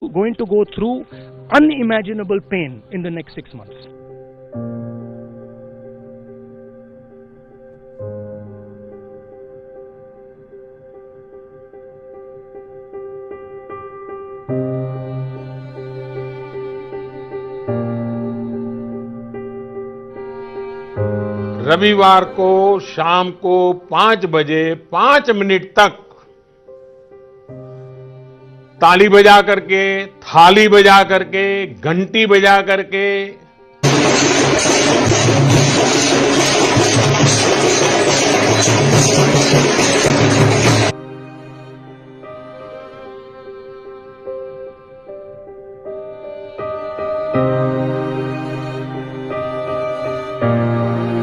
going to go through unimaginable pain in the next 6 months. रविवार को शाम को 5 बजे 5 मिनट तक ताली बजा करके, थाली बजा करके, घंटी बजा करके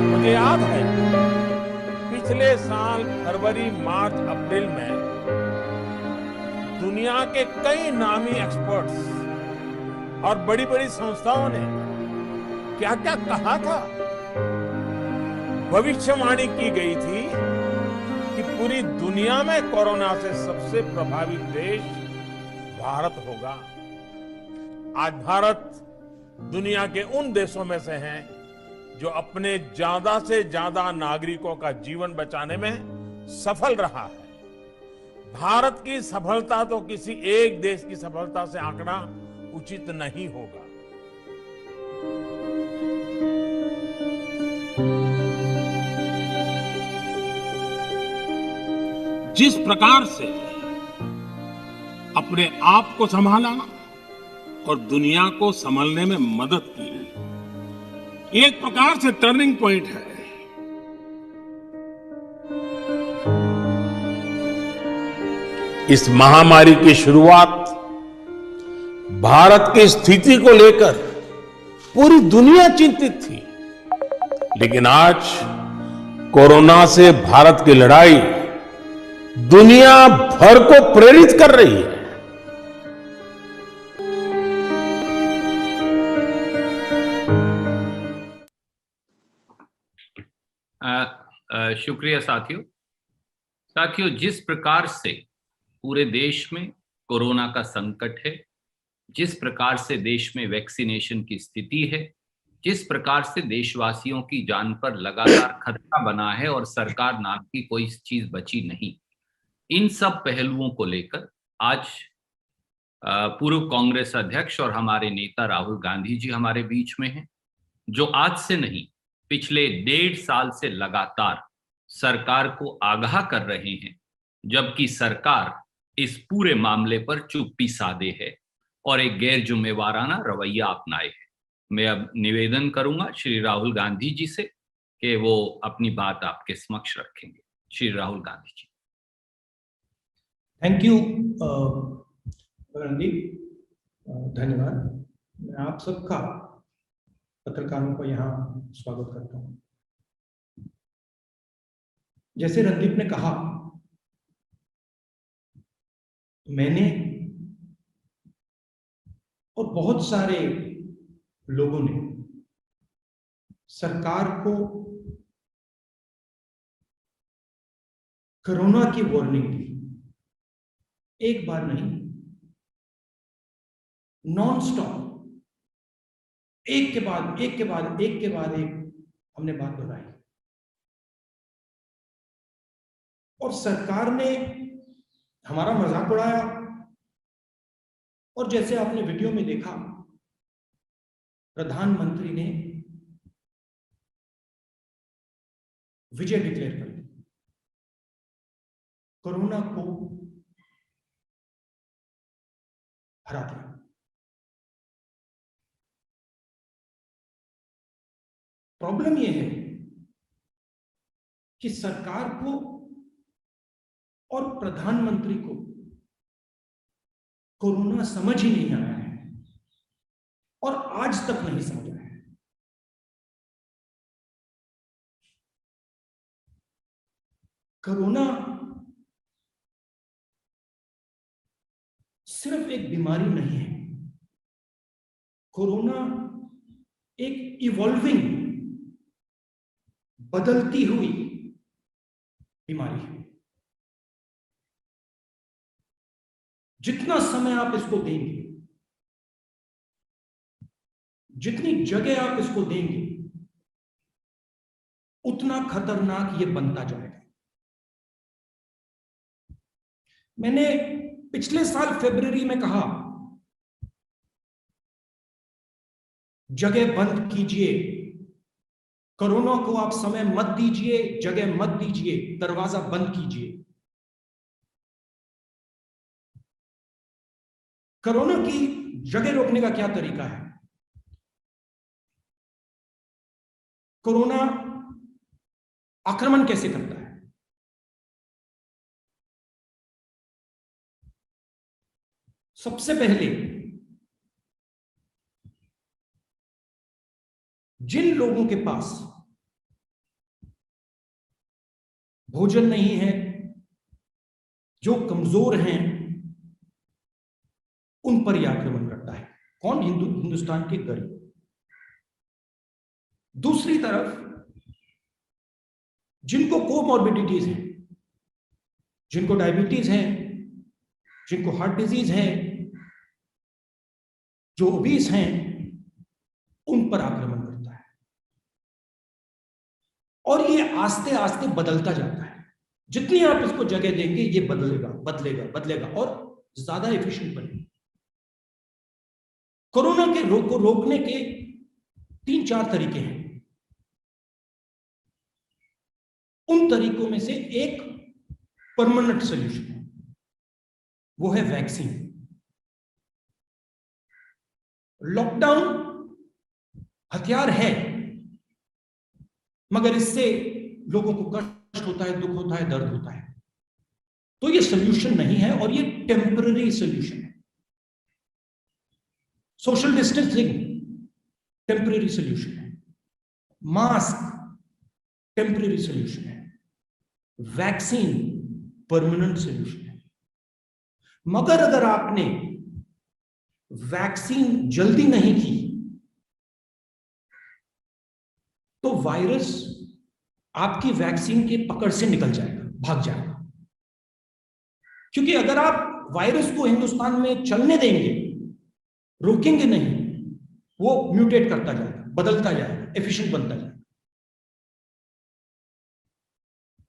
मुझे याद है पिछले साल फरवरी, मार्च, अप्रैल में दुनिया के कई नामी एक्सपर्ट्स और बड़ी बड़ी संस्थाओं ने क्या क्या कहा था। भविष्यवाणी की गई थी कि पूरी दुनिया में कोरोना से सबसे प्रभावित देश भारत होगा। आज भारत दुनिया के उन देशों में से है जो अपने ज्यादा से ज्यादा नागरिकों का जीवन बचाने में सफल रहा है। भारत की सफलता तो किसी एक देश की सफलता से आंकना उचित नहीं होगा। जिस प्रकार से अपने आप को संभाला और दुनिया को संभलने में मदद की, एक प्रकार से टर्निंग पॉइंट है। इस महामारी की शुरुआत भारत की स्थिति को लेकर पूरी दुनिया चिंतित थी, लेकिन आज कोरोना से भारत की लड़ाई दुनिया भर को प्रेरित कर रही है। शुक्रिया साथियों, जिस प्रकार से पूरे देश में कोरोना का संकट है, जिस प्रकार से देश में वैक्सीनेशन की स्थिति है, जिस प्रकार से देशवासियों की जान पर लगातार खतरा बना है और सरकार नाम की कोई चीज बची नहीं, इन सब पहलुओं को लेकर आज पूर्व कांग्रेस अध्यक्ष और हमारे नेता राहुल गांधी जी हमारे बीच में हैं, जो आज से नहीं पिछले 1.5 साल से लगातार सरकार को आगाह कर रहे हैं, जबकि सरकार इस पूरे मामले पर चुप्पी साधे है और एक गैर जिम्मेवाराना रवैया अपनाए है। मैं अब निवेदन करूंगा श्री राहुल गांधी जी से कि वो अपनी बात आपके समक्ष रखेंगे। श्री राहुल गांधी जी। थैंक यू रणदीप, धन्यवाद। मैं आप सबका, पत्रकारों को यहाँ स्वागत करता हूँ। जैसे रणदीप ने कहा, मैंने और बहुत सारे लोगों ने सरकार को कोरोना की वार्निंग दी, एक बार नहीं, नॉन स्टॉप, एक के बाद एक हमने बात दोहराई और सरकार ने हमारा मजाक उड़ाया। और जैसे आपने वीडियो में देखा, प्रधानमंत्री ने विजय डिक्लेयर कर दी, कोरोना को हरा दिया। प्रॉब्लम यह है कि सरकार को और प्रधानमंत्री को कोरोना समझ ही नहीं आया है और आज तक नहीं समझा है। कोरोना सिर्फ एक बीमारी नहीं है, कोरोना एक इवॉल्विंग, बदलती हुई बीमारी है। जितना समय आप इसको देंगे, जितनी जगह आप इसको देंगे उतना खतरनाक ये बनता जाएगा। मैंने पिछले साल फरवरी में कहा, जगह बंद कीजिए, कोरोना को आप समय मत दीजिए, जगह मत दीजिए, दरवाजा बंद कीजिए। कोरोना की जगह रोकने का क्या तरीका है? कोरोना आक्रमण कैसे करता है? सबसे पहले जिन लोगों के पास भोजन नहीं है, जो कमजोर हैं, उन पर यह आक्रमण करता है। कौन? हिंदुस्तान के गरीब। दूसरी तरफ जिनको कोमॉर्बिडिटीज हैं, जिनको डायबिटीज है, जिनको हार्ट डिजीज है, जो ओबीस हैं, उन पर आक्रमण करता है। और ये आस्ते आस्ते बदलता जाता है। जितनी आप इसको जगह देंगे ये बदलेगा बदलेगा बदलेगा और ज्यादा एफिशिएंट बनेगा। कोरोना के रोग को रोकने के 3-4 तरीके हैं। उन तरीकों में से एक परमानेंट सॉल्यूशन है, वो है वैक्सीन। लॉकडाउन हथियार है, मगर इससे लोगों को कष्ट होता है, दुख होता है, दर्द होता है। तो ये सॉल्यूशन नहीं है और ये टेम्पररी सॉल्यूशन है। सोशल डिस्टेंसिंग टेम्पररी सॉल्यूशन है, मास्क टेम्पररी सॉल्यूशन है, वैक्सीन परमानेंट सॉल्यूशन है। मगर अगर आपने वैक्सीन जल्दी नहीं की तो वायरस आपकी वैक्सीन की पकड़ से निकल जाएगा, भाग जाएगा। क्योंकि अगर आप वायरस को हिंदुस्तान में चलने देंगे, रोकेंगे नहीं, वो म्यूटेट करता जाएगा, बदलता जाएगा, एफिशिएंट बनता जाएगा।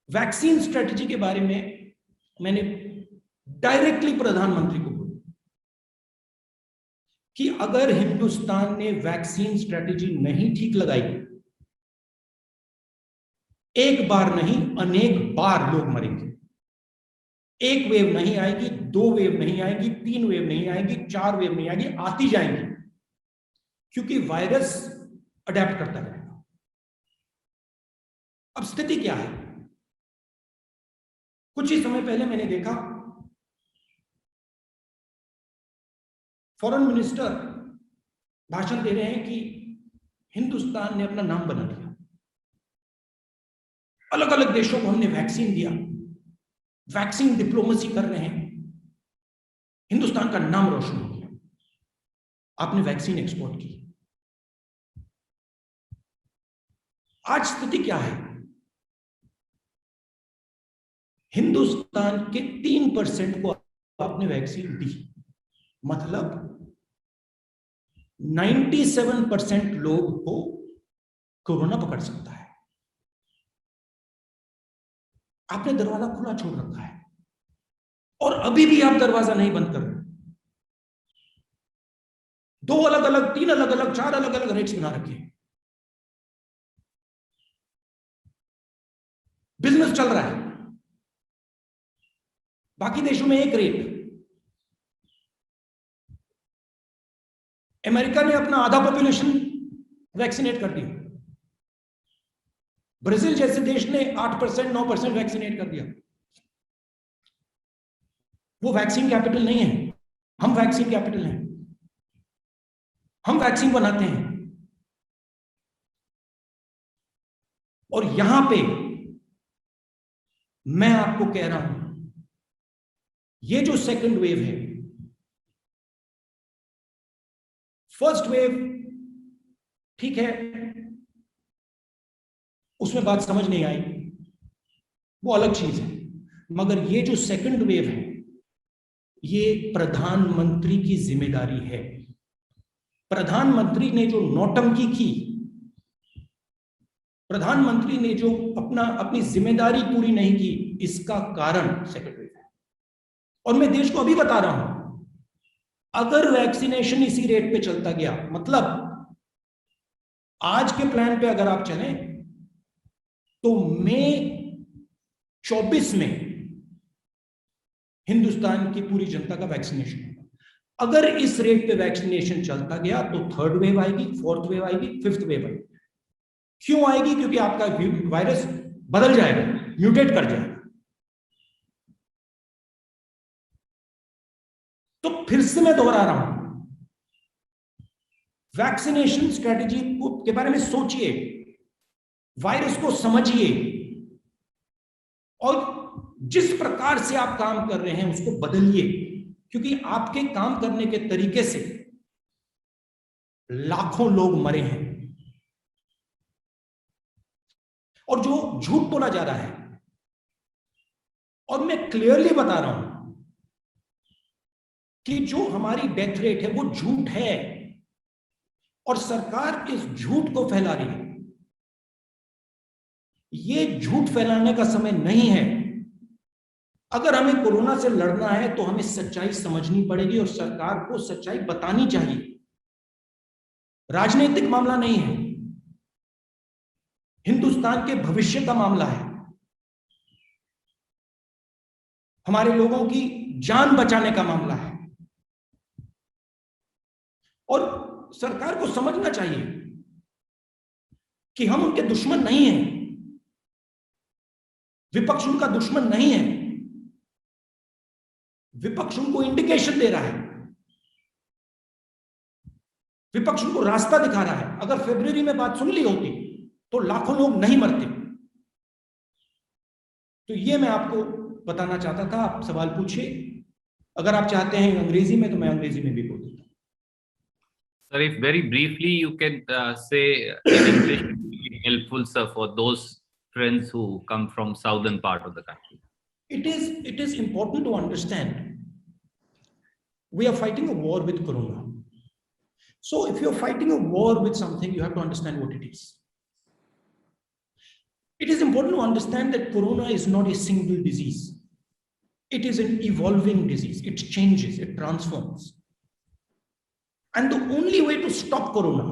वैक्सीन स्ट्रेटजी के बारे में मैंने डायरेक्टली प्रधानमंत्री को बोला कि अगर हिंदुस्तान ने वैक्सीन स्ट्रेटजी नहीं ठीक लगाई, एक बार नहीं अनेक बार लोग मरेंगे। एक वेव नहीं आएगी, 2 वेव नहीं आएगी, 3 वेव नहीं आएगी, 4 वेव नहीं आएगी, आती जाएंगी, क्योंकि वायरस अडेप्ट करता रहेगा। अब स्थिति क्या है? कुछ ही समय पहले मैंने देखा फॉरेन मिनिस्टर भाषण दे रहे हैं कि हिंदुस्तान ने अपना नाम बना दिया, अलग अलग देशों को हमने वैक्सीन दिया, वैक्सीन डिप्लोमेसी कर रहे हैं, हिंदुस्तान का नाम रोशन हो गया। आपने वैक्सीन एक्सपोर्ट की। आज स्थिति क्या है? हिंदुस्तान के 3% को आपने वैक्सीन दी, मतलब 97% लोग को कोरोना पकड़ सकता है। आपने दरवाजा खुला छोड़ रखा है और अभी भी आप दरवाजा नहीं बंद कर रहे। 2 अलग अलग, 3 अलग अलग, 4 अलग अलग रेट्स बना रखे हैं। बिजनेस चल रहा है, बाकी देशों में एक रेट। अमेरिका ने अपना आधा पॉपुलेशन वैक्सीनेट कर दिया, ब्राजील जैसे देश ने 8%, 9% वैक्सीनेट कर दिया। वो वैक्सीन कैपिटल नहीं है, हम वैक्सीन कैपिटल हैं। हम वैक्सीन बनाते हैं और यहां पे मैं आपको कह रहा हूं, ये जो सेकंड वेव है, फर्स्ट वेव ठीक है, उसमें बात समझ नहीं आई, वो अलग चीज है। मगर ये जो सेकंड वेव है, ये प्रधानमंत्री की जिम्मेदारी है। प्रधानमंत्री ने जो नौटंकी की, प्रधानमंत्री ने जो अपनी जिम्मेदारी पूरी नहीं की, इसका कारण सेकेंड वेव है। और मैं देश को अभी बता रहा हूं, अगर वैक्सीनेशन इसी रेट पे चलता गया, मतलब आज के प्लान पे अगर आप चलें तो मई 24 में हिंदुस्तान की पूरी जनता का वैक्सीनेशन होगा। अगर इस रेट पे वैक्सीनेशन चलता गया तो थर्ड वेव आएगी, फोर्थ वेव आएगी, फिफ्थ वेव आएगी। क्यों आएगी? क्योंकि आपका वायरस बदल जाएगा, म्यूटेट कर जाएगा। तो फिर से मैं दोहरा रहा हूं, वैक्सीनेशन स्ट्रेटेजी के बारे में सोचिए, वायरस को समझिए और जिस प्रकार से आप काम कर रहे हैं उसको बदलिए, क्योंकि आपके काम करने के तरीके से लाखों लोग मरे हैं। और जो झूठ बोला जा रहा है, और मैं क्लियरली बता रहा हूं कि जो हमारी डेथ रेट है वो झूठ है और सरकार इस झूठ को फैला रही है। ये झूठ फैलाने का समय नहीं है। अगर हमें कोरोना से लड़ना है तो हमें सच्चाई समझनी पड़ेगी और सरकार को सच्चाई बतानी चाहिए। राजनीतिक मामला नहीं है, हिंदुस्तान के भविष्य का मामला है, हमारे लोगों की जान बचाने का मामला है। और सरकार को समझना चाहिए कि हम उनके दुश्मन नहीं हैं, विपक्ष उनका दुश्मन नहीं है। विपक्ष उनको इंडिकेशन दे रहा है, विपक्ष उनको रास्ता दिखा रहा है। अगर फरवरी में बात सुन ली होती तो लाखों लोग नहीं मरते। तो ये मैं आपको बताना चाहता था। आप सवाल पूछिए, अगर आप चाहते हैं अंग्रेजी में तो मैं अंग्रेजी में भी बोल देता हूं। Sir, if very briefly you can say in English, it will be helpful, sir, for those friends who come from southern part of the country. It is important to understand we are fighting a war with corona. So if you're fighting a war with something, you have to understand what it is. It is important to understand that corona is not a single disease. It is an evolving disease. It changes, it transforms. And the only way to stop corona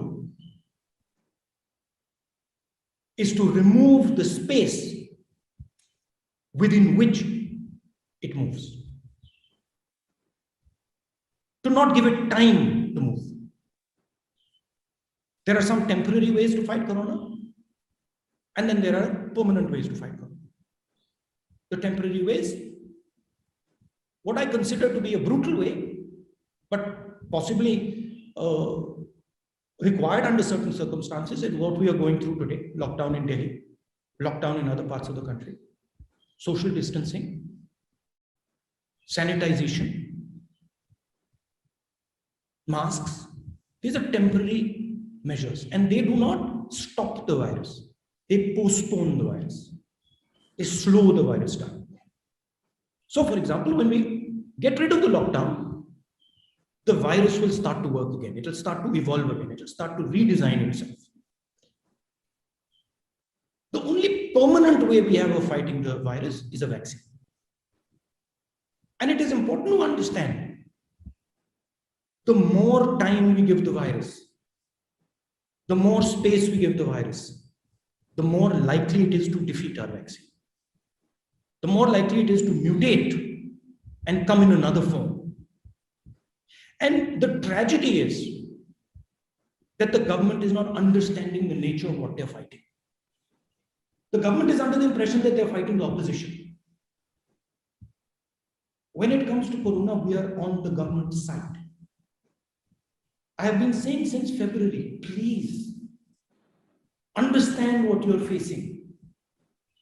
is to remove the space within which it moves. To not give it time to move. There are some temporary ways to fight corona, and then there are permanent ways to fight corona. The temporary ways, what I consider to be a brutal way, but possibly required under certain circumstances, is what we are going through today. Lockdown in Delhi, lockdown in other parts of the country, social distancing, sanitization, masks. These are temporary measures and they do not stop the virus. They postpone the virus. They slow the virus down. So for example, when we get rid of the lockdown, the virus will start to work again. It will start to evolve again. It will start to redesign itself. The only permanent way we have of fighting the virus is a vaccine. And it is important to understand, the more time we give the virus, the more space we give the virus, the more likely it is to defeat our vaccine. The more likely it is to mutate and come in another form. And the tragedy is that the government is not understanding the nature of what they're fighting. The government is under the impression that they're fighting the opposition. When it comes to corona, we are on the government's side. I have been saying since February, please understand what you're facing.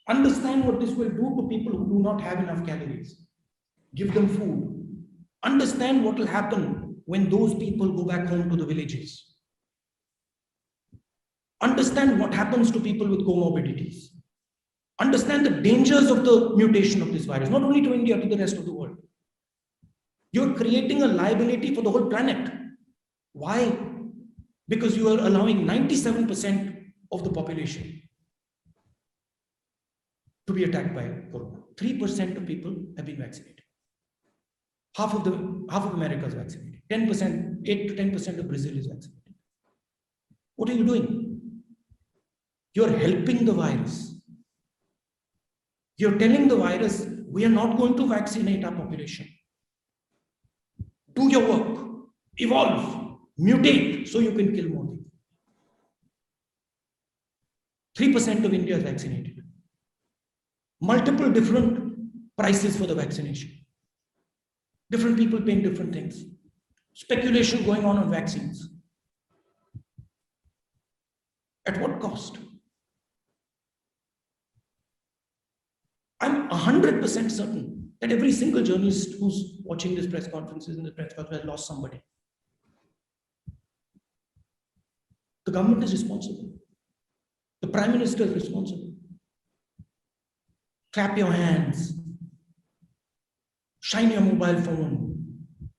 Understand what this will do to people who do not have enough calories. Give them food. Understand what will happen when those people go back home to the villages. Understand what happens to people with comorbidities. Understand the dangers of the mutation of this virus, not only to India, to the rest of the world. You're creating a liability for the whole planet. Why? because you are allowing 97% of the population to be attacked by corona. 3% of people have been vaccinated. Half of America is vaccinated. 10%, 8 to 10% of Brazil is vaccinated. What are you doing? You're helping the virus. You're telling the virus, we are not going to vaccinate our population. Do your work, evolve, mutate, so you can kill more people. 3% of India is vaccinated. Multiple different prices for the vaccination. Different people paying different things. Speculation going on vaccines. At what cost? I'm 100% certain that every single journalist who's watching this press conferences and the press conference has lost somebody. The government is responsible. The Prime Minister is responsible. Clap your hands. Shine your mobile phone.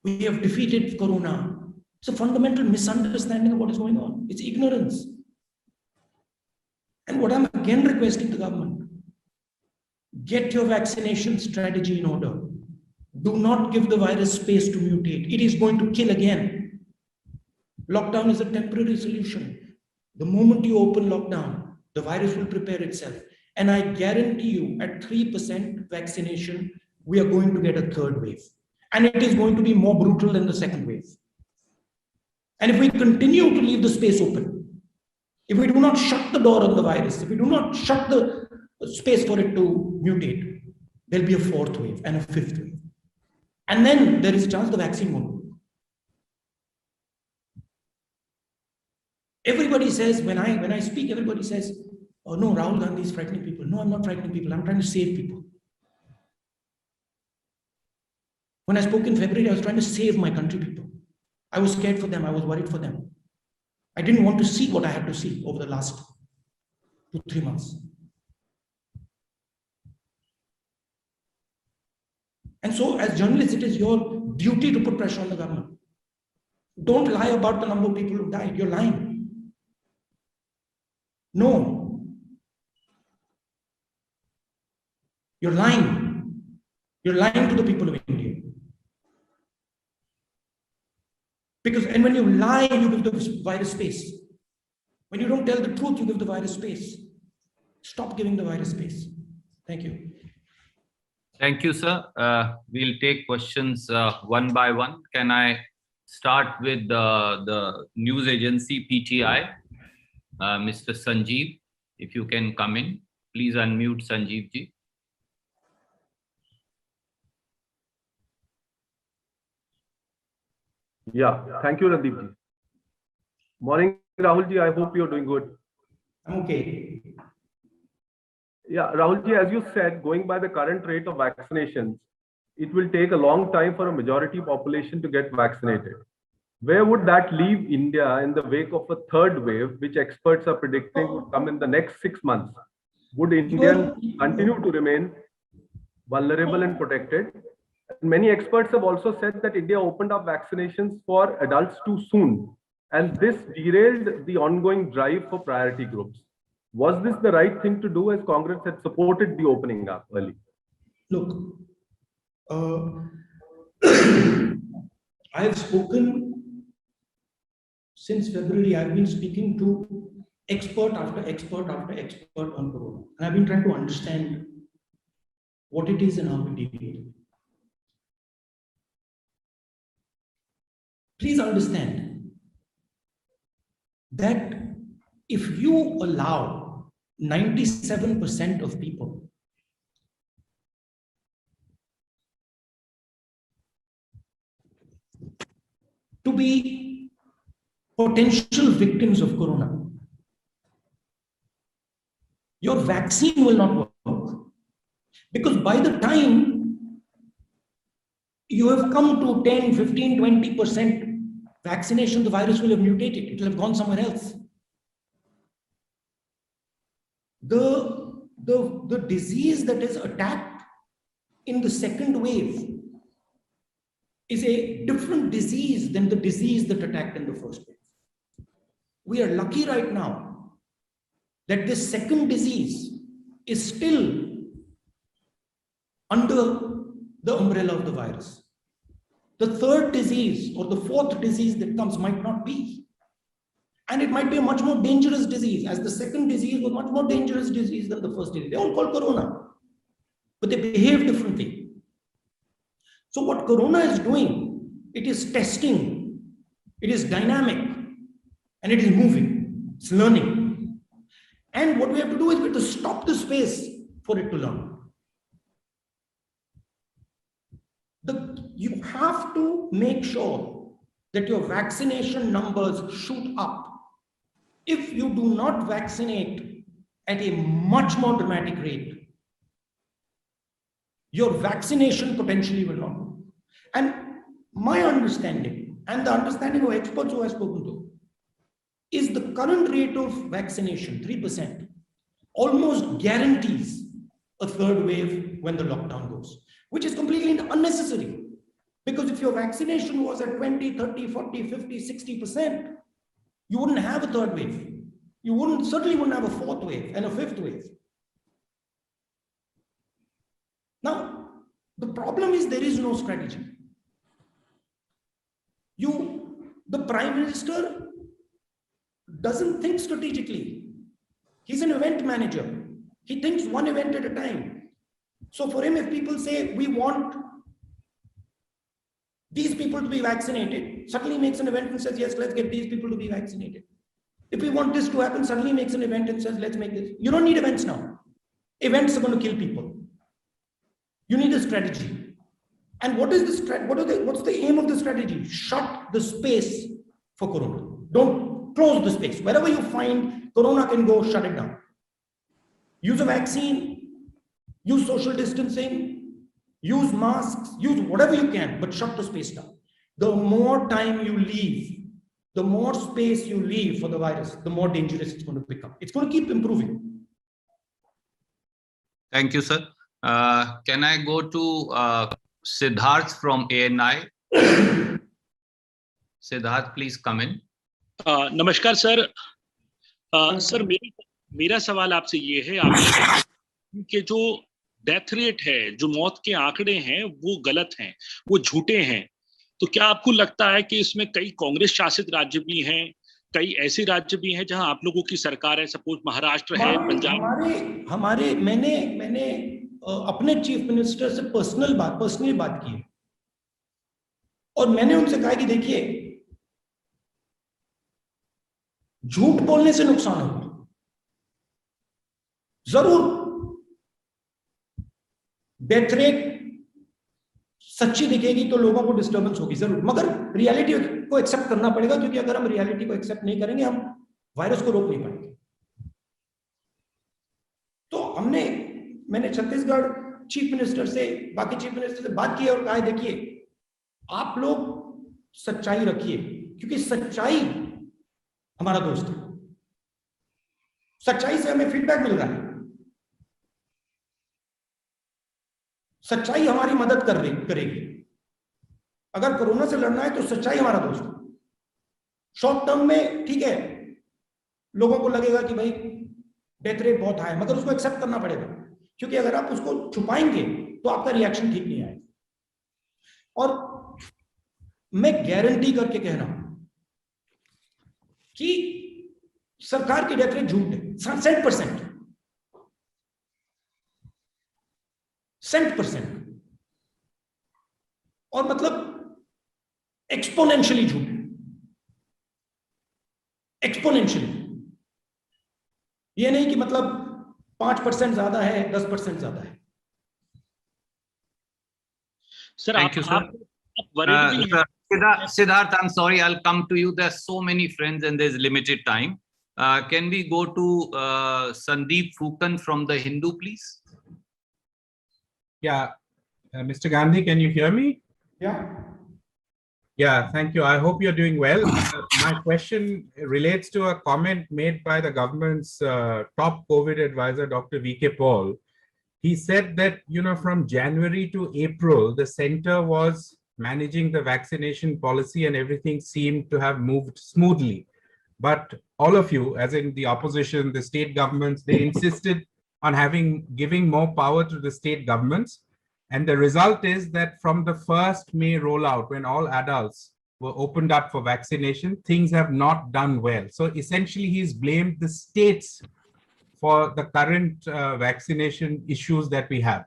We have defeated corona. It's a fundamental misunderstanding of what is going on. It's ignorance. And what I'm again requesting the government, get your vaccination strategy in order. Do not give the virus space to mutate. It is going to kill again. Lockdown is a temporary solution. The moment you open lockdown, the virus will prepare itself. And I guarantee you, at 3% vaccination, we are going to get a third wave. And it is going to be more brutal than the second wave. And if we continue to leave the space open, if we do not shut the door on the virus, if we do not shut the space for it to mutate, there'll be a fourth wave and a fifth wave. And then there is a chance the vaccine won't work. Everybody says, when I speak, everybody says, oh no, Rahul Gandhi is frightening people. No, I'm not frightening people. I'm trying to save people. When I spoke in February, I was trying to save my country people. I was scared for them. I was worried for them. I didn't want to see what I had to see over the last 2-3 months. And so as journalists, it is your duty to put pressure on the government. Don't lie about the number of people who died. You're lying. No. You're lying. You're lying to the people of India. Because, and when you lie, you give the virus space. When you don't tell the truth, you give the virus space. Stop giving the virus space. Thank you. Thank you, sir. We'll take questions one by one. Can I start with the news agency PTI? Mr. Sanjeev, if you can come in, please unmute Sanjeev ji. Yeah, thank you, Randeep ji. Morning, Rahul ji. I hope you're doing good. I'm okay. Yeah, Rahul ji, as you said, going by the current rate of vaccinations, it will take a long time for a majority population to get vaccinated. Where would that leave India in the wake of a third wave, which experts are predicting would come in the next 6 months? Would India continue to remain vulnerable and protected? Many experts have also said that India opened up vaccinations for adults too soon, and this derailed the ongoing drive for priority groups. Was this the right thing to do, as Congress had supported the opening up early? Look, I have spoken since February. I've been speaking to expert after expert after expert on corona, and I've been trying to understand what it is and how we deal with it. Please understand that if you allow 97% of people to be potential victims of corona, your vaccine will not work. Because by the time you have come to 10, 15, 20% vaccination, the virus will have mutated. It will have gone somewhere else. The disease that is attacked in the second wave is a different disease than the disease that attacked in the first wave. we are lucky right now that this second disease is still under the umbrella of the virus. The third disease or the fourth disease that comes might not be. And it might be a much more dangerous disease, as the second disease was much more dangerous disease than the first disease. They all call corona, but they behave differently. So what corona is doing, it is testing, it is dynamic, and it is moving, it's learning. And what we have to do is we have to stop the space for it to learn. You have to make sure that your vaccination numbers shoot up. If you do not vaccinate at a much more dramatic rate, your vaccination potentially will not go. And my understanding, and the understanding of experts who I've spoken to, is the current rate of vaccination, 3%, almost guarantees a third wave when the lockdown goes, which is completely unnecessary. Because if your vaccination was at 20, 30, 40, 50, 60%, you wouldn't have a third wave. You certainly wouldn't have a fourth wave and a fifth wave. Now, the problem is there is no strategy. The Prime Minister doesn't think strategically. He's an event manager. He thinks one event at a time. So for him, if people say, we want these people to be vaccinated, suddenly makes an event and says, yes, let's get these people to be vaccinated. If we want this to happen, suddenly makes an event and says, let's make this. You don't need events now. Events are going to kill people. You need a strategy. And what's the aim of the strategy? Shut the space for corona. Don't close the space. Wherever you find corona can go, shut it down. Use a vaccine, use social distancing, use masks, use whatever you can, but shut the space down. The more time you leave, the more space you leave for the virus, the more dangerous it's going to become. It's going to keep improving. Thank you, sir. Can I go to Siddharth from ANI? Siddharth, please come in. नमस्कार sir. Sir मेरा सवाल आपसे ये है, आपके जो death rate है, जो मौत के आंकड़े हैं, वो गलत हैं, वो झूठे हैं। तो क्या आपको लगता है कि इसमें कई कांग्रेस शासित राज्य भी हैं, कई ऐसे राज्य भी हैं जहां आप लोगों की सरकार है, सपोज महाराष्ट्र है, पंजाब? मैंने अपने चीफ मिनिस्टर से पर्सनली बात की है और मैंने उनसे कहा कि देखिए, झूठ बोलने से नुकसान होगा। जरूर डेथ रेट सच्ची दिखेगी तो लोगों को डिस्टर्बेंस होगी जरूर, मगर रियलिटी को एक्सेप्ट करना पड़ेगा, क्योंकि अगर हम रियलिटी को एक्सेप्ट नहीं करेंगे, हम वायरस को रोक नहीं पाएंगे। तो मैंने छत्तीसगढ़ चीफ मिनिस्टर से, बाकी चीफ मिनिस्टर से बात की और कहा, देखिए आप लोग सच्चाई रखिए, क्योंकि सच्चाई हमारा दोस्त है। सच्चाई से हमें फीडबैक मिल रहा है, सच्चाई हमारी मदद करेगी। अगर कोरोना से लड़ना है तो सच्चाई हमारा दोस्त है। शॉर्ट टर्म में ठीक है, लोगों को लगेगा कि भाई डेथ रेट बहुत हाई है, मगर उसको एक्सेप्ट करना पड़ेगा, क्योंकि अगर आप उसको छुपाएंगे तो आपका रिएक्शन ठीक नहीं आएगा। और मैं गारंटी करके कह रहा हूं कि सरकार की डेथ रेट झूठ है, 100%, और मतलब एक्सपोनेंशियली झूठ है, एक्सपोनेंशियली। ये नहीं कि मतलब 5% ज्यादा है, 10% ज्यादा है। Sir, Thank you, sir. Siddharth, I'm sorry, I'll come to you. There's so many friends and there's limited time. Can we go to Sandeep Fukan from The Hindu, please? Yeah, Mr. Gandhi, can you hear me? Yeah, thank you. I hope you're doing well. My question relates to a comment made by the government's top COVID advisor, Dr. V.K. Paul. He said that, from January to April, the center was managing the vaccination policy and everything seemed to have moved smoothly. but all of you, as in the opposition, the state governments, they insisted on giving more power to the state governments. And the result is that from the first May rollout, when all adults were opened up for vaccination, things have not done well. So essentially, he's blamed the states for the current vaccination issues that we have.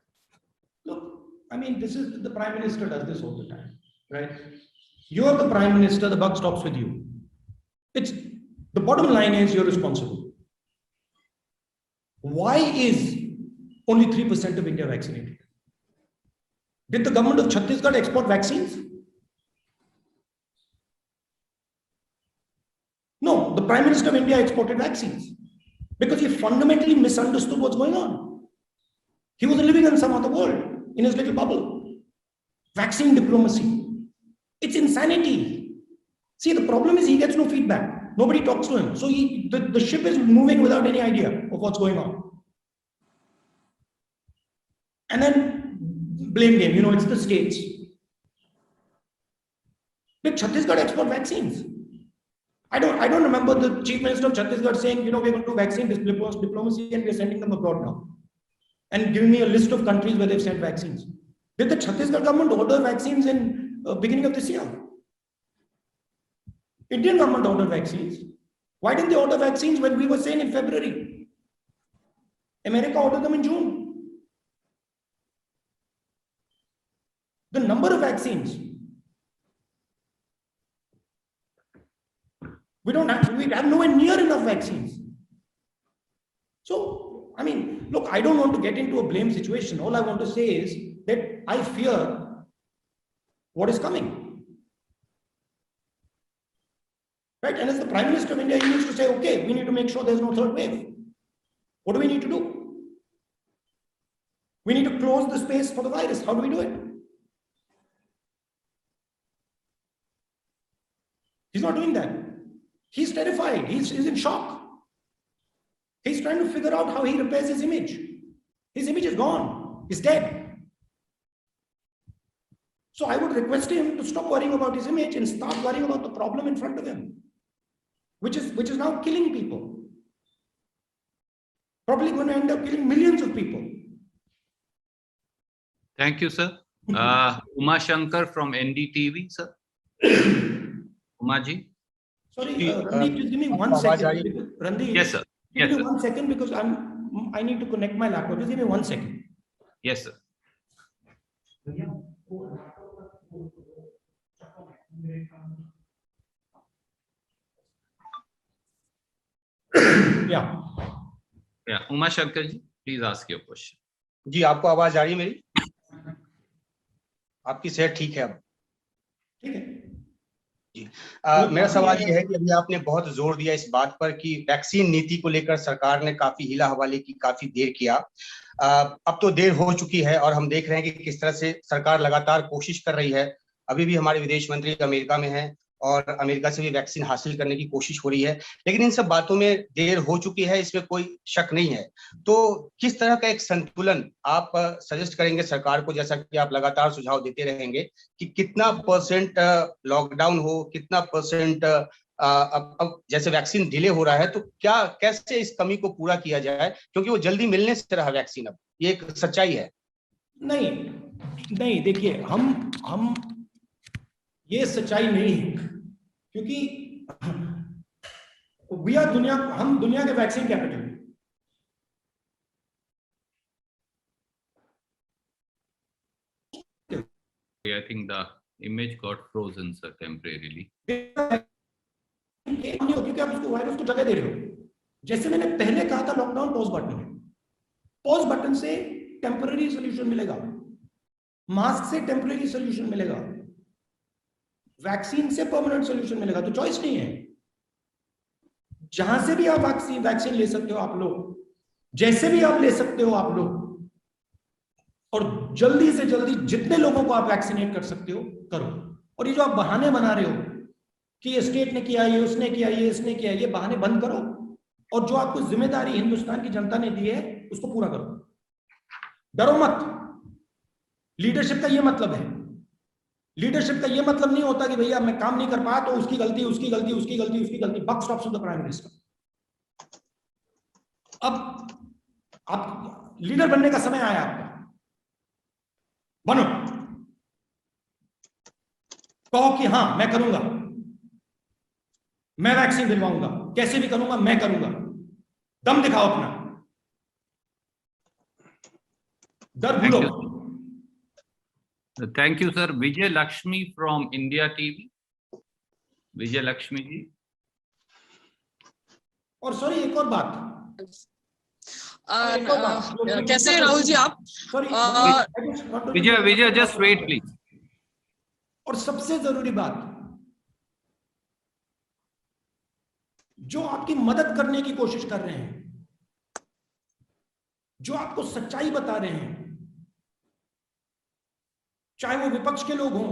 Look, I mean, this is the Prime Minister does this all the time, right? You're the Prime Minister, the buck stops with you. It's the bottom line is you're responsible. Why is only 3% of India vaccinated? Did the government of Chhattisgarh export vaccines? No, the Prime Minister of India exported vaccines because he fundamentally misunderstood what's going on. He was living in some other world, in his little bubble. Vaccine diplomacy. It's insanity. See, the problem is he gets no feedback. Nobody talks to him. So the ship is moving without any idea of what's going on. And then blame game, it's the states. Did Chhattisgarh export vaccines? I don't remember the Chief Minister of Chhattisgarh saying, we're going to do vaccine diplomacy and we're sending them abroad now. And giving me a list of countries where they've sent vaccines. Did the Chhattisgarh government order vaccines in beginning of this year? Indian government ordered vaccines. Why didn't they order vaccines when we were saying in February? America ordered them in June. The number of vaccines. We have nowhere near enough vaccines. So, I mean, look, I don't want to get into a blame situation. All I want to say is that I fear what is coming. Right? And as the Prime Minister of India, he needs to say, okay, we need to make sure there's no third wave. What do we need to do? We need to close the space for the virus. How do we do it? He's not doing that. He's terrified. He's in shock. He's trying to figure out how he repairs his image. His image is gone. He's dead. So I would request him to stop worrying about his image and start worrying about the problem in front of him, which is now killing people. Probably going to end up killing millions of people. Thank you, sir. Uma Shankar from NDTV, sir. Uma ji. Sorry, Randeep, just give me 1 second. Randeep, yes, sir. Give me 1 second because I need to connect my laptop. Just give me 1 second. Yes, sir. Yeah. Yeah, Uma Shankar ji, please ask your question. जी, आपको आवाज आ रही है मेरी? आपकी सेहत ठीक है अब? ठीक है जी। मेरा सवाल ये है कि अभी आपने बहुत जोर दिया इस बात पर कि वैक्सीन नीति को लेकर सरकार ने काफी हीला हवाले की, काफी देर किया। अब तो देर हो चुकी है और हम देख रहे हैं कि किस तरह से सरकार लगातार कोशिश कर रही है। अभी भी हमारे विदेश मंत्री अमेरिका में हैं और अमेरिका से भी वैक्सीन हासिल करने की कोशिश हो रही है, लेकिन इन सब बातों में देर हो चुकी है, इसमें कोई शक नहीं है। तो किस तरह का एक संतुलन आप सजेस्ट करेंगे सरकार को, जैसा कि आप लगातार सुझाव देते रहेंगे कि कितना परसेंट लॉकडाउन हो, कितना परसेंट अब जैसे वैक्सीन डिले हो रहा है तो क्या कैसे इस कमी को पूरा किया जाए, क्योंकि वो जल्दी मिलने से रहा वैक्सीन, अब ये एक सच्चाई है। नहीं देखिए, हम ये सच्चाई नहीं है, क्योंकि हम दुनिया के वैक्सीन कैपिटल हैं। I think the image got frozen, sir, temporarily. क्योंकि आप उसको वायरस को जगह दे रहे हो। जैसे मैंने पहले कहा था, लॉकडाउन पॉज बटन है। पॉज बटन से टेम्पररी सोल्यूशन मिलेगा, मास्क से टेम्पररी सोल्यूशन मिलेगा, वैक्सीन से परमानेंट सोल्यूशन मिलेगा। तो चॉइस नहीं है, जहां से भी आप वैक्सीन ले सकते हो आप लोग, जैसे भी आप ले सकते हो आप लोग, और जल्दी से जल्दी जितने लोगों को आप वैक्सीनेट कर सकते हो करो। और ये जो आप बहाने बना रहे हो कि ये स्टेट ने किया, ये उसने किया, ये इसने किया, ये बहाने बंद करो और जो आपको जिम्मेदारी हिंदुस्तान की जनता ने दी है उसको पूरा करो। डरो मत। लीडरशिप का ये मतलब है। लीडरशिप का ये मतलब नहीं होता कि भैया मैं काम नहीं कर पाया तो उसकी गलती, उसकी गलती, उसकी गलती, उसकी गलती। Buck stops with the prime minister. अब आप लीडर बनने का समय आया आपका, बनो, कहो कि हाँ मैं करूंगा, मैं वैक्सीन दिलवाऊंगा, कैसे भी करूंगा, मैं करूंगा। दम दिखाओ अपना, डर भूलो। Thank you sir. Vijay Lakshmi from India TV. Vijay Lakshmi ji. और सॉरी एक और बात, कैसे हैं राहुल जी आप? Sorry Vijay just wait please. और सबसे जरूरी बात, जो आपकी मदद करने की कोशिश कर रहे हैं, जो आपको सच्चाई बता रहे हैं, चाहे वो विपक्ष के लोग हों,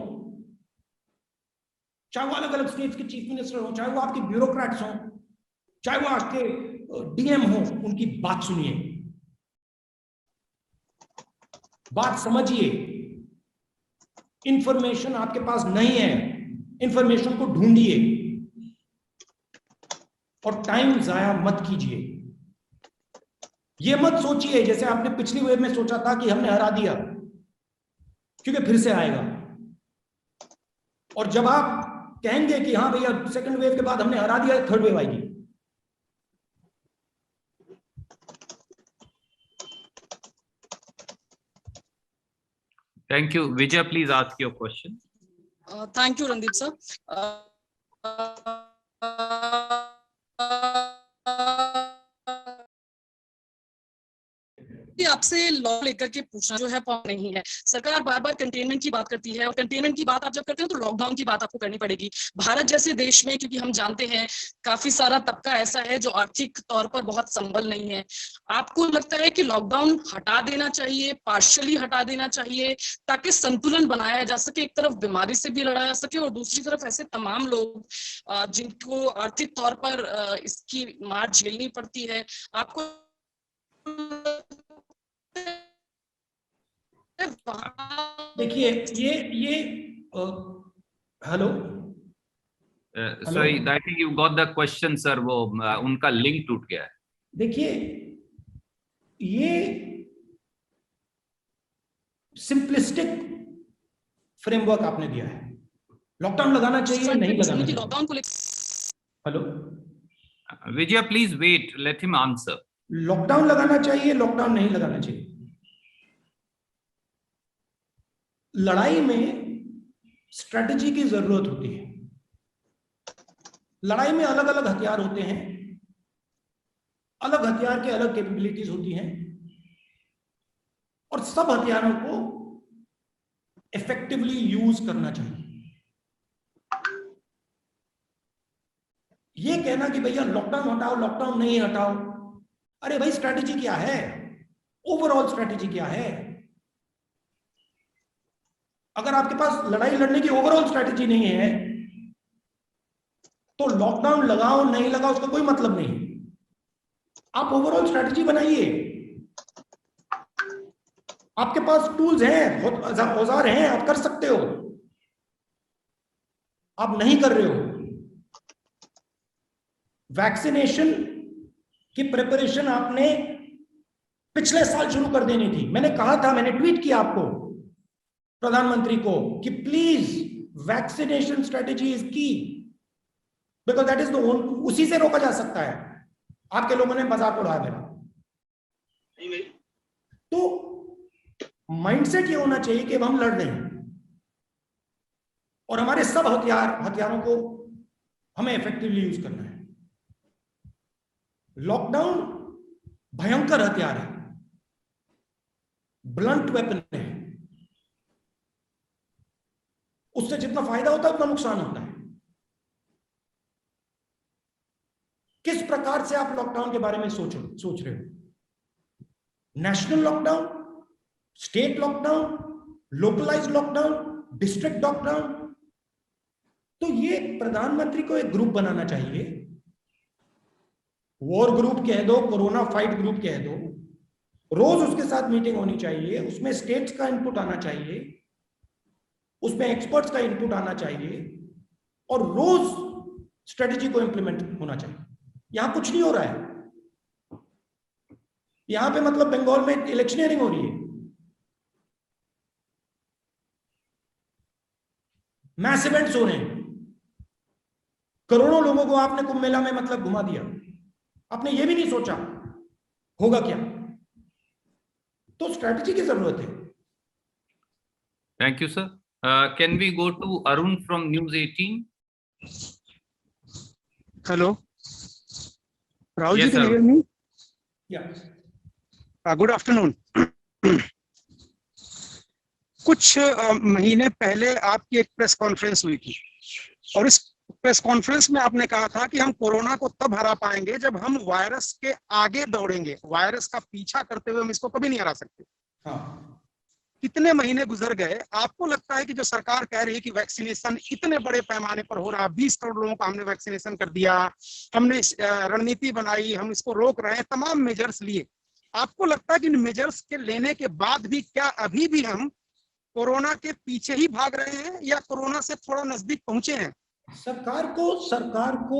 चाहे वो अलग अलग स्टेट्स के चीफ मिनिस्टर हों, चाहे वो आपके ब्यूरोक्रेट्स हों, चाहे वो आपके डीएम हों, उनकी बात सुनिए, बात समझिए। इंफॉर्मेशन आपके पास नहीं है, इंफॉर्मेशन को ढूंढिए और टाइम जाया मत कीजिए। ये मत सोचिए जैसे आपने पिछली वेव में सोचा था कि हमने हरा दिया, क्योंकि फिर से आएगा। और जब आप कहेंगे कि हाँ भैया सेकंड वेव के बाद हमने हरा दिया, थर्ड वेव आएगी। Thank you. Vijay please ask your question. Thank you Randeep sir. आपसे लॉ लेकर के पूछना जो है नहीं है। सरकार बार बार कंटेनमेंट की बात करती है, और कंटेनमेंट की बात आप जब करते हैं तो लॉकडाउन की बात आपको करनी पड़ेगी। भारत जैसे देश में, क्योंकि हम जानते हैं काफी सारा तबका ऐसा है जो आर्थिक तौर पर बहुत संबल नहीं है, आपको लगता है कि लॉकडाउन हटा देना चाहिए, पार्शियली हटा देना चाहिए, ताकि संतुलन बनाया जा सके? एक तरफ बीमारी से भी लड़ा जा सके और दूसरी तरफ ऐसे तमाम लोग जिनको आर्थिक तौर पर इसकी मार झेलनी पड़ती है, आपको देखिए ये hello sorry, I think you got the question sir. वो उनका लिंक टूट गया है। देखिए ये सिंपलिस्टिक फ्रेमवर्क आपने दिया है। लॉकडाउन लगाना चाहिए, नहीं लगाना चाहिए। लॉकडाउन को hello Vijay please wait, let him answer. Lockdown लगाना चाहिए, लॉकडाउन नहीं लगाना चाहिए। लड़ाई में स्ट्रेटजी की जरूरत होती है। लड़ाई में अलग अलग हथियार होते हैं, अलग हथियार के अलग कैपेबिलिटीज होती हैं, और सब हथियारों को इफेक्टिवली यूज करना चाहिए। ये कहना कि भैया लॉकडाउन हटाओ, लॉकडाउन नहीं हटाओ, अरे भाई स्ट्रेटजी क्या है, ओवरऑल स्ट्रेटजी क्या है? अगर आपके पास लड़ाई लड़ने की ओवरऑल स्ट्रेटजी नहीं है तो लॉकडाउन लगाओ नहीं लगाओ उसका कोई मतलब नहीं। आप ओवरऑल स्ट्रेटजी बनाइए। आपके पास टूल्स हैं, औजार हैं, आप कर सकते हो। आप नहीं कर रहे हो। वैक्सीनेशन की प्रिपरेशन आपने पिछले साल शुरू कर देनी थी। मैंने कहा था, मैंने ट्वीट किया आपको, प्रधानमंत्री को, कि प्लीज वैक्सीनेशन स्ट्रेटेजी इज की, बिकॉज दैट इज द उसी से रोका जा सकता है। आपके लोगों ने मजाक उड़ाया मेरा। तो माइंडसेट ये होना चाहिए कि अब हम लड़ रहे हैं और हमारे सब हथियारों को हमें इफेक्टिवली यूज करना है। लॉकडाउन भयंकर हथियार है, ब्लंट वेपन है। उससे जितना फायदा होता है उतना नुकसान होता है। किस प्रकार से आप लॉकडाउन के बारे में सोच रहे हो? National lockdown, state lockdown, localised lockdown, district lockdown? तो ये प्रधानमंत्री को एक ग्रुप बनाना चाहिए। वॉर ग्रुप कह दो, कोरोना फाइट ग्रुप कह दो, रोज उसके साथ मीटिंग होनी चाहिए, उसमें स्टेट्स का इनपुट आना चाहिए, उसमें एक्सपर्ट्स का इनपुट आना चाहिए और रोज स्ट्रेटेजी को इंप्लीमेंट होना चाहिए। यहां कुछ नहीं हो रहा है। यहां पे मतलब बंगाल में इलेक्शनियरिंग हो रही है, मैस इवेंट्स हो रहे हैं, करोड़ों लोगों को आपने कुंभ मेला में मतलब घुमा दिया, आपने ये भी नहीं सोचा होगा क्या। तो स्ट्रेटेजी की जरूरत है। Thank you sir. Can we go to Arun from News 18? Hello Rahul ji, Yes, can sir. you hear me? Good afternoon. कुछ महीने पहले आपकी एक प्रेस कॉन्फ्रेंस हुई थी और इस प्रेस कॉन्फ्रेंस में आपने कहा था कि हम कोरोना को तब हरा पाएंगे जब हम वायरस के आगे दौड़ेंगे, वायरस का पीछा करते हुए हम इसको कभी नहीं हरा सकते। हाँ। कितने महीने गुजर गए, आपको लगता है कि जो सरकार कह रही है कि वैक्सीनेशन इतने बड़े पैमाने पर हो रहा, 20 करोड़ लोगों को हमने वैक्सीनेशन कर दिया, हमने रणनीति बनाई, हम इसको रोक रहे हैं, तमाम मेजर्स लिए, आपको लगता है कि इन मेजर्स के लेने के बाद भी क्या अभी भी हम कोरोना के पीछे ही भाग रहे हैं या कोरोना से थोड़ा नजदीक पहुंचे हैं? सरकार को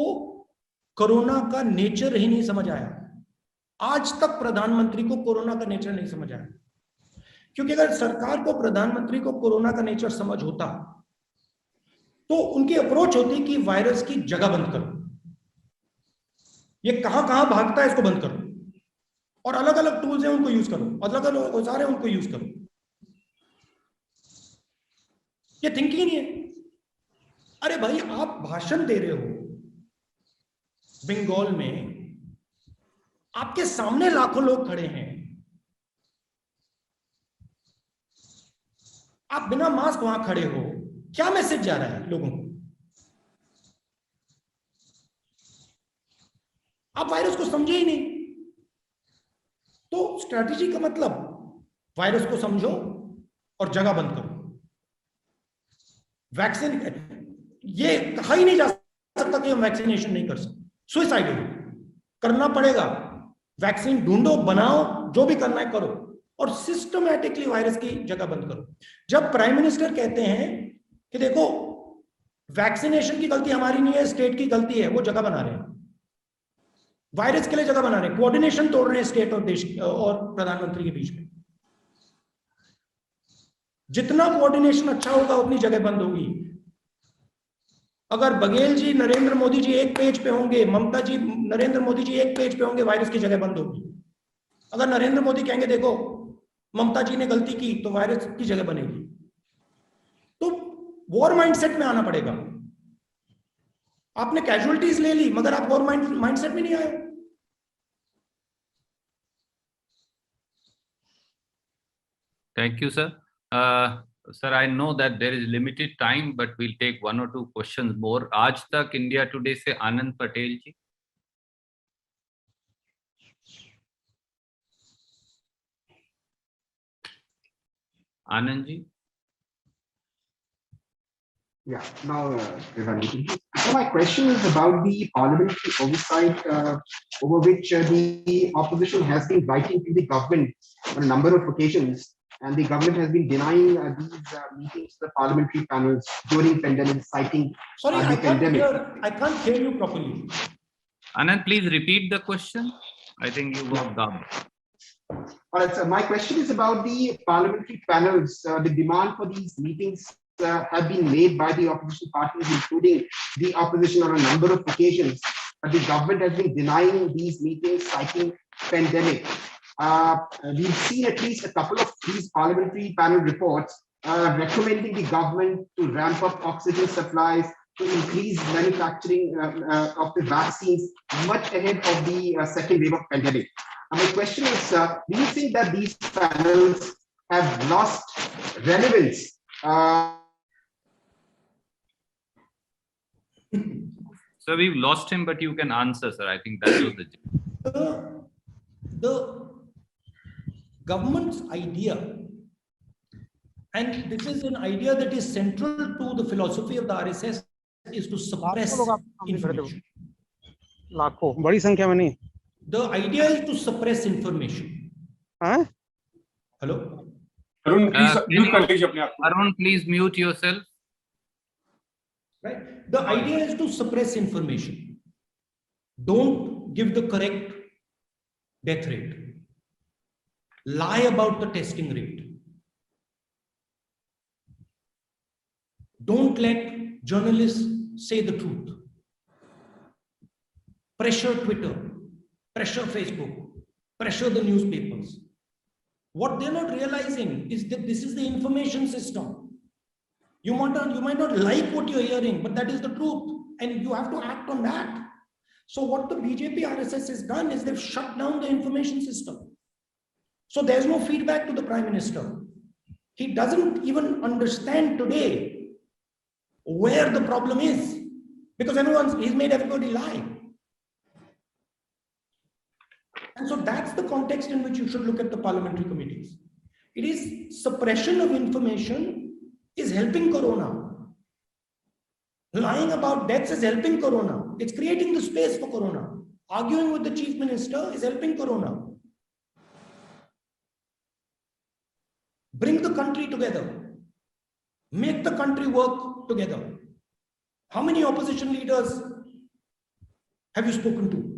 कोरोना का नेचर ही नहीं समझ आया। आज तक प्रधानमंत्री को कोरोना का नेचर नहीं समझ आया, क्योंकि अगर सरकार को, प्रधानमंत्री को कोरोना का नेचर समझ होता तो उनकी अप्रोच होती कि वायरस की जगह बंद करो, ये कहां कहां भागता है इसको बंद करो, और अलग अलग टूल्स हैं उनको यूज करो, अलग अलग औजार हैं उनको यूज करो। ये थिंकिंग ही नहीं है। अरे भाई, आप भाषण दे रहे हो बंगाल में, आपके सामने लाखों लोग खड़े हैं, आप बिना मास्क वहां खड़े हो, क्या मैसेज जा रहा है लोगों को? आप वायरस को समझे ही नहीं। तो स्ट्रैटेजी का मतलब वायरस को समझो और जगह बंद करो। वैक्सीन, ये कहा ही नहीं जा सकता कि हम वैक्सीनेशन नहीं कर सकते, सुसाइड करना पड़ेगा। वैक्सीन ढूंढो, बनाओ, जो भी करना है करो, और सिस्टमैटिकली वायरस की जगह बंद करो। जब प्राइम मिनिस्टर कहते हैं कि देखो वैक्सीनेशन की गलती हमारी नहीं है, स्टेट की गलती है, वो जगह बना रहे हैं, वायरस के लिए जगह बना रहे हैं, कोऑर्डिनेशन तोड़ रहे हैं स्टेट और देश और प्रधानमंत्री के बीच में। जितना कोऑर्डिनेशन अच्छा होगा उतनी जगह बंद होगी। अगर बघेल जी, नरेंद्र मोदी जी एक पेज पे होंगे, ममता जी, नरेंद्र मोदी जी एक पेज पे होंगे, वायरस की जगह बंद होगी। अगर नरेंद्र मोदी कहेंगे देखो ममता जी ने गलती की, तो वायरस की जगह बनेगी। तो वॉर माइंडसेट में आना पड़ेगा। आपने कैजुअलिटीज ले ली, मगर आप वॉर माइंडसेट में नहीं आए। Thank you, sir. Sir, I know that there is limited time, but we'll take one or two questions more. आज तक इंडिया टुडे से आनंद पटेल जी। Anand ji. Yeah, now so my question is about the parliamentary oversight over which the opposition has been writing to the government on a number of occasions, and the government has been denying these meetings to the parliamentary panels during pandemic, citing the pandemic. I can't hear you properly. Anand, please repeat the question. I think you got dubbed. All right, so my question is about the parliamentary panels. The demand for these meetings have been made by the opposition parties, including the opposition, on a number of occasions, but the government has been denying these meetings, citing pandemic. We've seen at least a couple of these parliamentary panel reports recommending the government to ramp up oxygen supplies, to increase manufacturing of the vaccines much ahead of the second wave of pandemic. My question is, do you think that these panels have lost relevance? So we've lost him, but you can answer, sir. I think that was the government's idea, and this is an idea that is central to the philosophy of the RSS, is to suppress information. लाखों, बड़ी संख्या में नहीं। The idea is to suppress information. हाँ? Hello? Arun, please mute yourself. Right. The idea is to suppress information. Don't give the correct death rate. Lie about the testing rate. Don't let journalists say the truth. Pressure Twitter, pressure Facebook, pressure the newspapers. What they're not realizing is that this is the information system. You might not like what you're hearing, but that is the truth, and you have to act on that. So what the BJP RSS has done is they've shut down the information system. So there's no feedback to the Prime Minister. He doesn't even understand today where the problem is, because he's made everybody lie. And so that's the context in which you should look at the parliamentary committees. It is suppression of information is helping Corona. Lying about deaths is helping Corona. It's creating the space for Corona. Arguing with the Chief Minister is helping Corona. Bring the country together. Make the country work together. How many opposition leaders have you spoken to?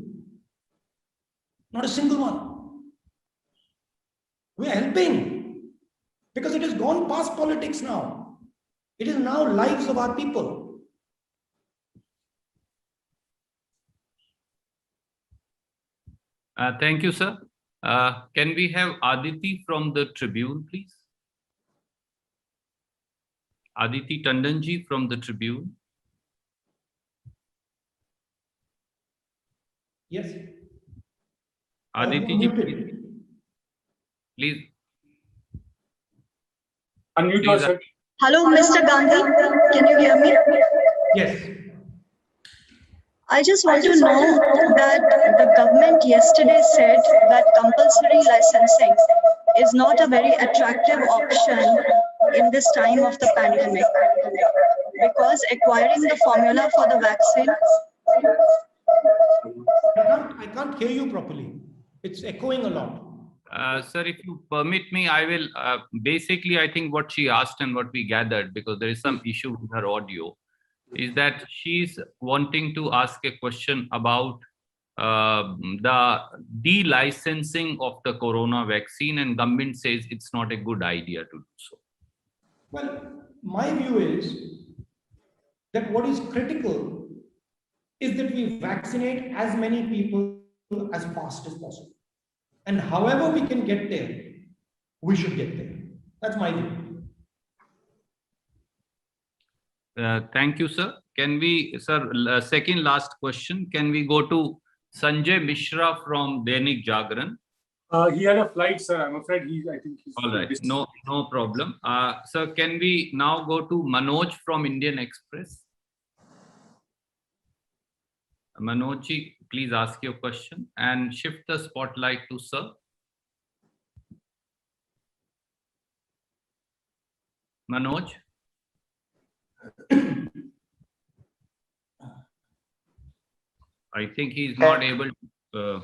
Not a single one. We are helping because it has gone past politics now. It is now lives of our people. Thank you, sir. Can we have Aditi from the Tribune, please? Aditi Tandonji from the Tribune. Yes. Aditi ji, please. Unmute yourself. Hello, Mr. Gandhi. Can you hear me? Yes. I just want to know that the government yesterday said that compulsory licensing is not a very attractive option in this time of the pandemic, because acquiring the formula for the vaccine. I can't hear you properly. It's echoing a lot. Sir, if you permit me, I will basically, I think what she asked and what we gathered, because there is some issue with her audio, is that she's wanting to ask a question about the de-licensing of the corona vaccine, and government says it's not a good idea to do so. Well, my view is that what is critical is that we vaccinate as many people as fast as possible. And however we can get there, we should get there. That's my view. Thank you, sir. Can we, sir, second last question, can we go to Sanjay Mishra from Dainik Jagran? He had a flight, sir. I'm afraid I think he's... All right, no problem. Sir, can we now go to Manoj from Indian Express? Manoj, please ask your question and shift the spotlight to sir. Manoj. I think he's not able to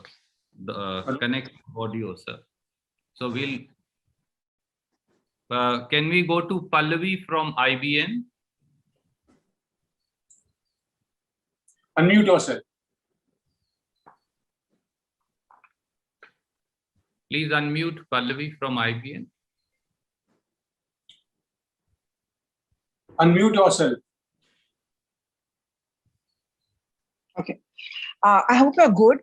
connect audio, sir. So we'll, can we go to Pallavi from IBN? Unmute yourself. Please unmute Pallavi from IBN. Unmute yourself. Okay. I hope you're good.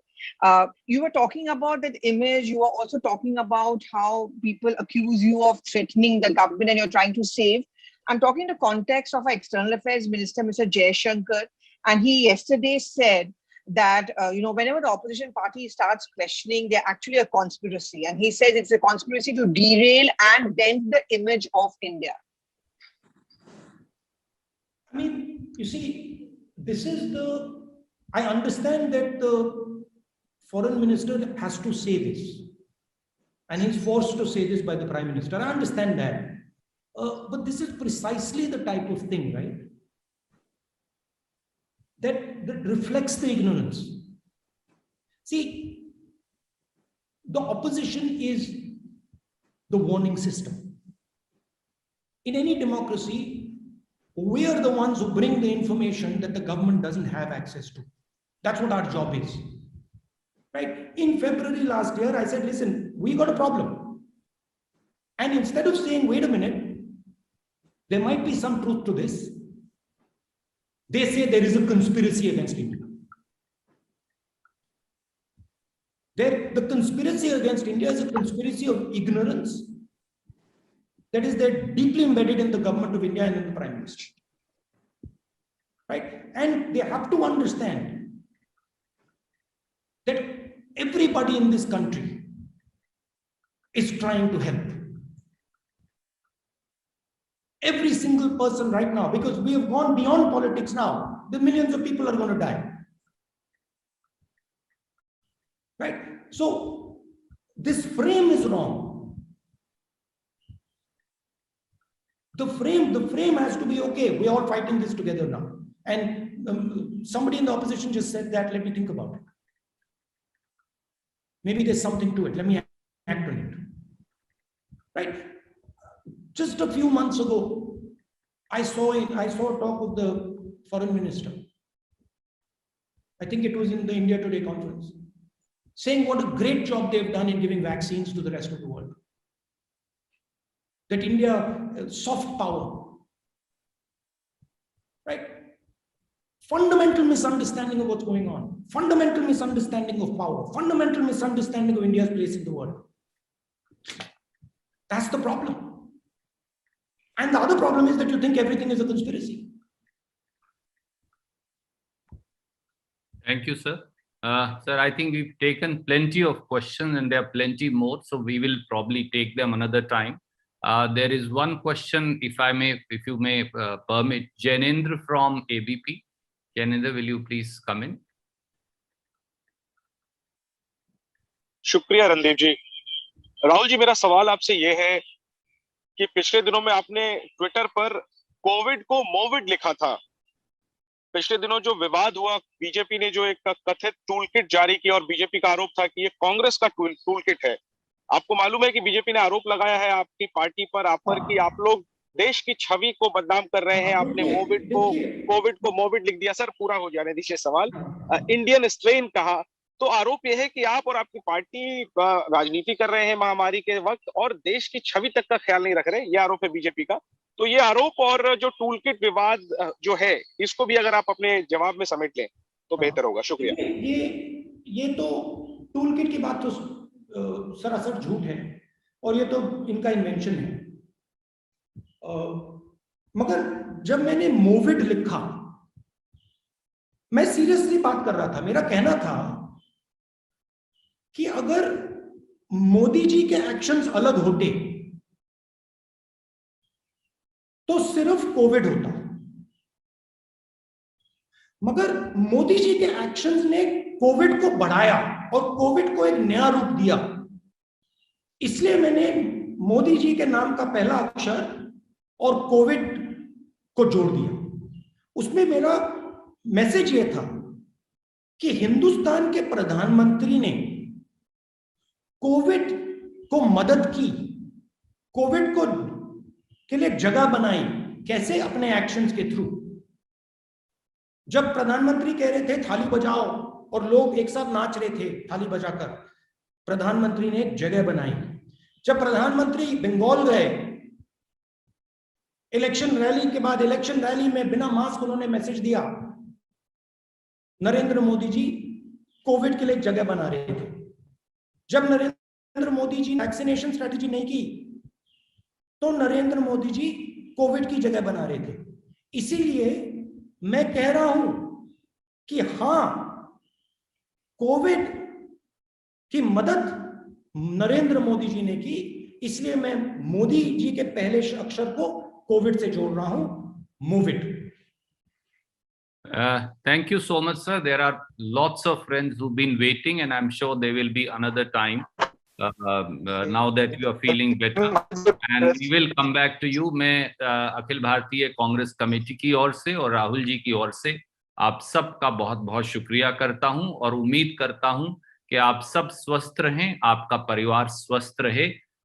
You were talking about that image. You were also talking about how people accuse you of threatening the government and you're trying to save. I'm talking in the context of our External Affairs Minister, Mr. Jaishankar, and he yesterday said that, whenever the opposition party starts questioning, they're actually a conspiracy. And he says it's a conspiracy to derail and dent the image of India. I mean, you see, this is I understand that the foreign minister has to say this, and he's forced to say this by the Prime Minister. I understand that. But this is precisely the type of thing, right? That reflects the ignorance. See, the opposition is the warning system. In any democracy, we are the ones who bring the information that the government doesn't have access to. That's what our job is. Right? In February last year, I said, listen, we got a problem. And instead of saying, wait a minute, there might be some truth to this, they say there is a conspiracy against India. The conspiracy against India is a conspiracy of ignorance. That is, they're deeply embedded in the government of India and in the Prime Minister. Right? And they have to understand that everybody in this country is trying to help. Every single person right now, because we have gone beyond politics now. The millions of people are going to die. Right? So this frame is wrong. The frame has to be okay. We're all fighting this together now. And somebody in the opposition just said that. Let me think about it. Maybe there's something to it. Let me act on it. Right? Just a few months ago, I saw a talk of the foreign minister. I think it was in the India Today conference, saying what a great job they've done in giving vaccines to the rest of the world. That India, soft power, right? Fundamental misunderstanding of what's going on, fundamental misunderstanding of power, fundamental misunderstanding of India's place in the world. That's the problem. And the other problem is that you think everything is a conspiracy. Thank you, sir. Sir, I think we've taken plenty of questions and there are plenty more, so we will probably take them another time. There is one question, if you may permit, Janendra from ABP. Janendra, will you please come in? शुक्रिया रणदीप जी। राहुल जी, मेरा सवाल आपसे ये है कि पिछले दिनों में आपने ट्विटर पर कोविड को मोविड लिखा था। पिछले दिनों जो विवाद हुआ, बीजेपी ने जो एक कथित टूल किट जारी किया और बीजेपी का आरोप था कि ये कांग्रेस का टूल किट है। आपको मालूम है कि बीजेपी ने आरोप लगाया है आपकी पार्टी पर, आप पर, कि आप लोग देश की छवि को बदनाम कर रहे हैं। आपने कोविड को मोविड लिख दिया। सर पूरा हो जाने दीजिए सवाल। इंडियन स्ट्रेन कहा, तो आरोप यह है कि आप और आपकी पार्टी राजनीति कर रहे हैं महामारी के वक्त और देश की छवि तक का ख्याल नहीं रख रहे। ये आरोप है बीजेपी का। तो ये आरोप और जो टूल किट विवाद जो है, इसको भी अगर आप अपने जवाब में समेट लें तो बेहतर होगा। शुक्रिया। ये तो टूल किट की बात तो सरासर झूठ है और ये तो इनका इन्वेंशन है। मगर जब मैंने मोविड लिखा, मैं सीरियसली बात कर रहा था। मेरा कहना था कि अगर मोदी जी के एक्शंस अलग होते तो सिर्फ कोविड होता, मगर मोदी जी के एक्शंस ने कोविड को बढ़ाया और कोविड को एक नया रूप दिया। इसलिए मैंने मोदी जी के नाम का पहला अक्षर और कोविड को जोड़ दिया। उसमें मेरा मैसेज यह था कि हिंदुस्तान के प्रधानमंत्री ने कोविड को मदद की, कोविड को के लिए जगह बनाई। कैसे? अपने एक्शंस के थ्रू। जब प्रधानमंत्री कह रहे थे थाली बजाओ और लोग एक साथ नाच रहे थे थाली बजाकर, प्रधानमंत्री ने एक जगह बनाई। जब प्रधानमंत्री बंगाल गए इलेक्शन रैली के बाद, इलेक्शन रैली में बिना मास्क उन्होंने मैसेज दिया, नरेंद्र मोदी जी कोविड के लिए जगह बना रहे थे। जब नरेंद्र मोदी जी वैक्सीनेशन स्ट्रेटेजी नहीं की तो नरेंद्र मोदी जी कोविड की जगह बना रहे थे। इसीलिए मैं कह रहा हूं कि हां, कोविड की मदद नरेंद्र मोदी जी ने की, इसलिए मैं मोदी जी के पहले अक्षर को कोविड से जोड़ रहा हूं, मोविड। Thank you so much, sir. There are lots of friends who've been waiting, and I'm sure there will be another time now that you are feeling better, and we will come back to you. मैं Akhil Bharatiya Congress committee की ओर से और राहुल जी की ओर से आप सबका बहुत बहुत शुक्रिया करता हूं और उम्मीद करता हूं कि आप सब स्वस्थ रहें, आपका परिवार स्वस्थ रहे